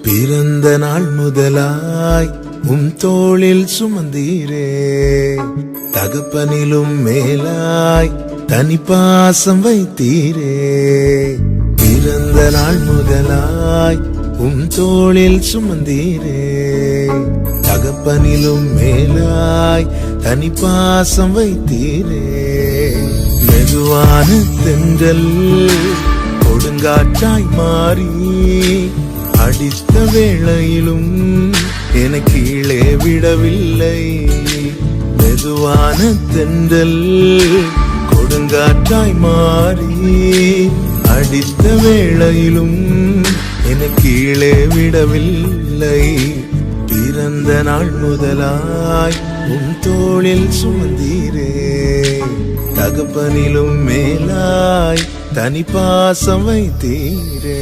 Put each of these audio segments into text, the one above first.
பிறந்த நாள் முதலாய் தோளில் சுமந்தீரே, தகப்பனிலும் மேலாய் தனி பாசம் வைத்தீரே. பிறந்த நாள் முதலாய் தோளில் சுமந்தீரே, தகப்பனிலும் மேலாய் தனி பாசம் வைத்தீரே. மெதுவான தென்றல் கொடுங்காற்றாய் மாறி அடித்த வேளையிலும் என கீழே விடவில்லை. மெதுவான தென்றல் கொடுங்காற்றாய் மாறி அடித்த வேளையிலும் என கீழே விடவில்லை. பிறந்த நாள் முதலாய் தோளில் சுமந்தீரே, தகப்பனிலும் மேலாய் தனி பாசம் வைத்தீரே.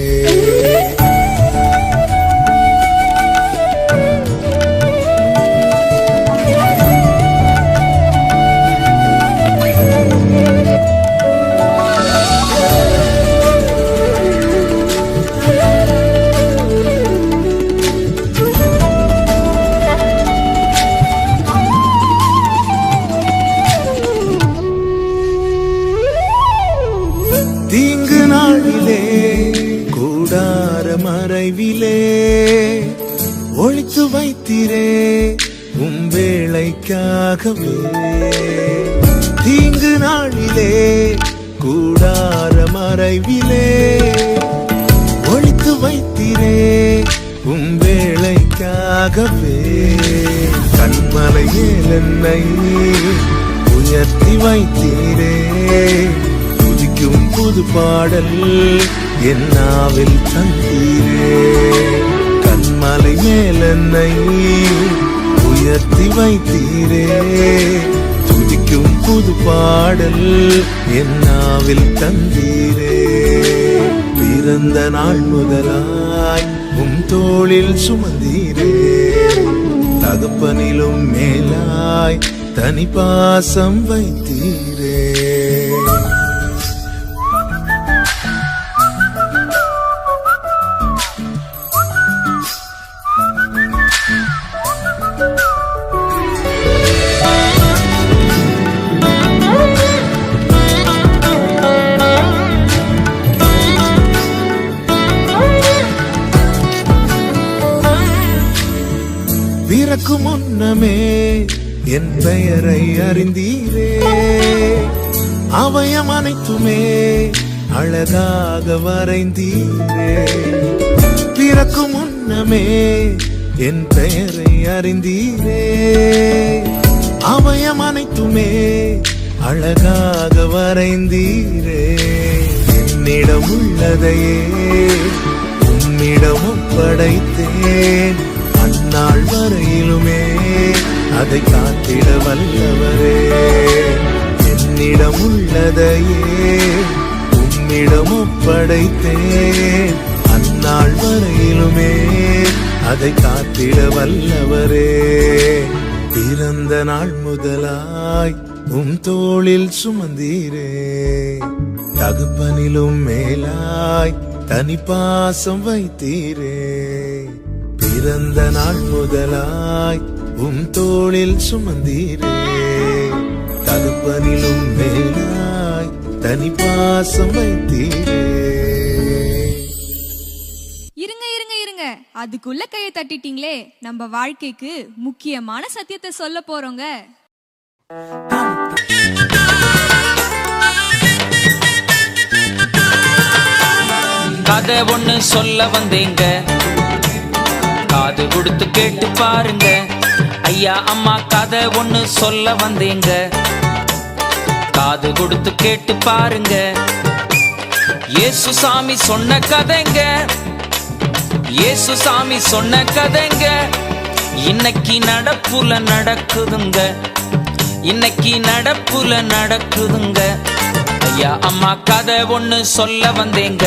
தீங்கு நாளிலே கூடார மறைவிலே ஒளித்து வைத்தீரே வேளைக்காகவே. தீங்கு நாளிலே கூடார மறைவிலே ஒளித்து வைத்தீரே வேளைக்காகவே. கண்மலை மேல் என்னை உயர்த்தி வைத்தீரே, புது பாடல் என் நாவில் தந்தீரே. கண்மலை மேல் என்னை உயர்த்தி வைத்தீரே, துதிக்கும் புது பாடல் என் நாவில் தந்தீரே. பிறந்த நாள் முதலாய் தோளில் சுமந்தீரே, தகப்பனிலும் மேலாய் தனி பாசம் வைத்தீரே. பிறக்கு முன்னமே என் பெயரை அறிந்தீரே, அவயம் அனைத்துமே அழகாக வரைந்தீரே. பிறக்கு முன்னமே என் பெயரை அறிந்தீரே, அவயம் அனைத்துமே அழகாக வரைந்தீரே. என்னிடம் உள்ளதையே உம்மிடம் ஒப்படைத்தேன், அந்நாள் வரையிலுமே அதை காத்திட வல்லவரே. என்னிடம் உள்ளதையே உம்மிடம் ஒப்படைத்தேன், அந்நாள் வரையிலுமே அதை காத்திட வல்லவரே. பிறந்த நாள் முதலாய் தோளில் சுமந்தீரே, தகப்பனிலும் மேலாய் தனி பாசம் வைத்தீரே. பிறந்த நாள் முதலாய் தோளில் சுமந்தீரே, தகப்பனிலும் மேலாய் தனி பாசம் வைத்தீரே. இருங்க இருங்க இருங்க, அதுக்குள்ள கையை தட்டிட்டீங்களே. நம்ம வாழ்க்கைக்கு முக்கியமான சத்தியத்தை சொல்ல போறோங்க. கதை ஒண்ணு சொல்ல வந்தேங்க, காது கொடுத்து கேட்டு பாருங்க. ஐயா அம்மா கதை ஒண்ணு சொல்ல வந்தேங்க, காது கொடுத்து கேட்டு பாருங்க. இயேசு சாமி சொன்ன கதைங்க, இயேசு சாமி சொன்ன கதைங்க. இன்னைக்கு நடப்புல நடக்குதுங்க, இன்னைக்கு நடப்புல நடக்குதுங்க. ஐயா அம்மா கதை ஒண்ணு சொல்ல வந்தேங்க,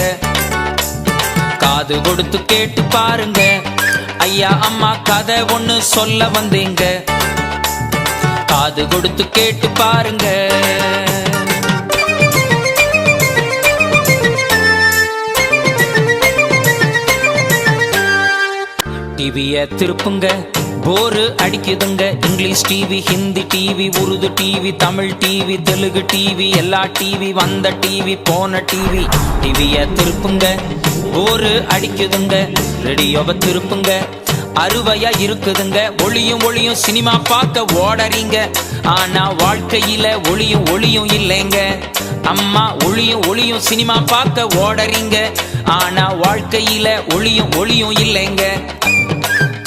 காது கொடுத்து கேட்டு பாருங்க. ஐயா அம்மா கதை ஒண்ணு சொல்ல வந்தேங்க, காது கொடுத்து கேட்டு பாருங்க. டிவிய திருப்புங்க, போரு அடிக்குதுங்க. English TV, Hindi TV, Urdu TV, Tamil TV, Telugu TV, எல்லா டிவி, வந்த டிவி, போன டிவி. டிவிய திருப்புங்க, போரு அடிக்குதுங்க. ரேடியோவை திருப்புங்க, அறுவையா இருக்குதுங்க. ஒளியும் ஒளியும் சினிமா பார்க்க ஓடறீங்க. ஆனா வாழ்க்கையில ஒளியும் ஒளியும் இல்லைங்க. அம்மா ஒளியும் ஒளியும் சினிமா பார்க்க ஓடறீங்க. ஆனா வாழ்க்கையில ஒளியும் ஒளியும் இல்லைங்க.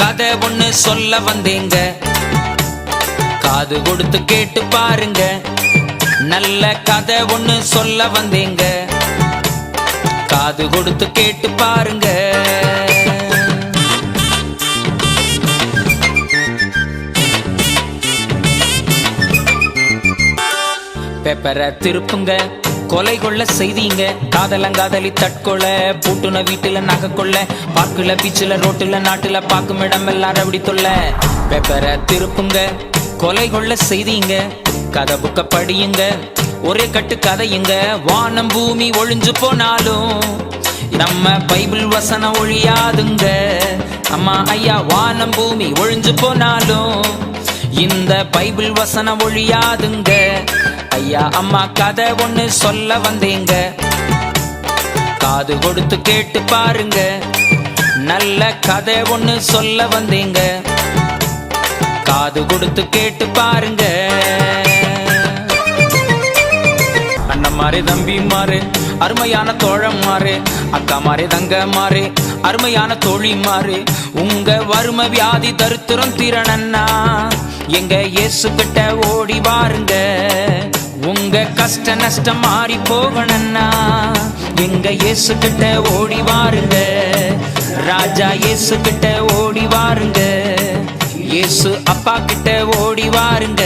கதை ஒண்ணு சொல்ல வந்தேங்க, காது கொடுத்து கேட்டு பாருங்க. நல்ல கதை ஒண்ணு சொல்ல வந்தேங்க, காது கொடுத்து கேட்டு பாருங்க. பேப்பரை திருப்புங்க, கொலை கொள்ள செய்திங்க. காதலங்காதலி தற்கொலை, பூட்டுன வீட்டுல நகை கொள்ள, பார்க்குல பீச்சுல ரோட்டுல நாட்டுல பார்க்கும் இடம் எல்லாம் ரவுடி தொல்ல. பேப்பரை திருப்புங்க, கொலை கொள்ள செய்திங்க. கதை புக்க படியுங்க, ஒரே கட்டு கதையுங்க. வானம் பூமி ஒழிஞ்சு போனாலும் நம்ம பைபிள் வசனம் ஒழியாதுங்க. அம்மா ஐயா, வானம் பூமி ஒழிஞ்சு போனாலும் இந்த பைபிள் வசனம் ஒழியாதுங்க. ஐயா அம்மா, கதை ஒண்ணு சொல்ல வந்தேங்க, காது கொடுத்து கேட்டு பாருங்க. நல்ல கதை ஒண்ணு சொல்ல வந்தேங்க, காது கொடுத்து கேட்டு பாருங்க. அண்ணன் மாறு, தம்பி மாறு, அருமையான தோழம் மாறு, அக்கா மாறு, தங்க மாறு, அருமையான தோழி மாறு. உங்க வறுமை வியாதி தரித்திரம் திறனன்னா எங்க இயேசு கிட்ட ஓடி வாருங்க. உங்க கஷ்ட நஷ்டம் மாறி போகணும்னா எங்க இயேசு கிட்ட ஓடி வாருங்க. ராஜா இயேசு கிட்ட ஓடி வாருங்க. இயேசு அப்பா கிட்ட ஓடி வாருங்க.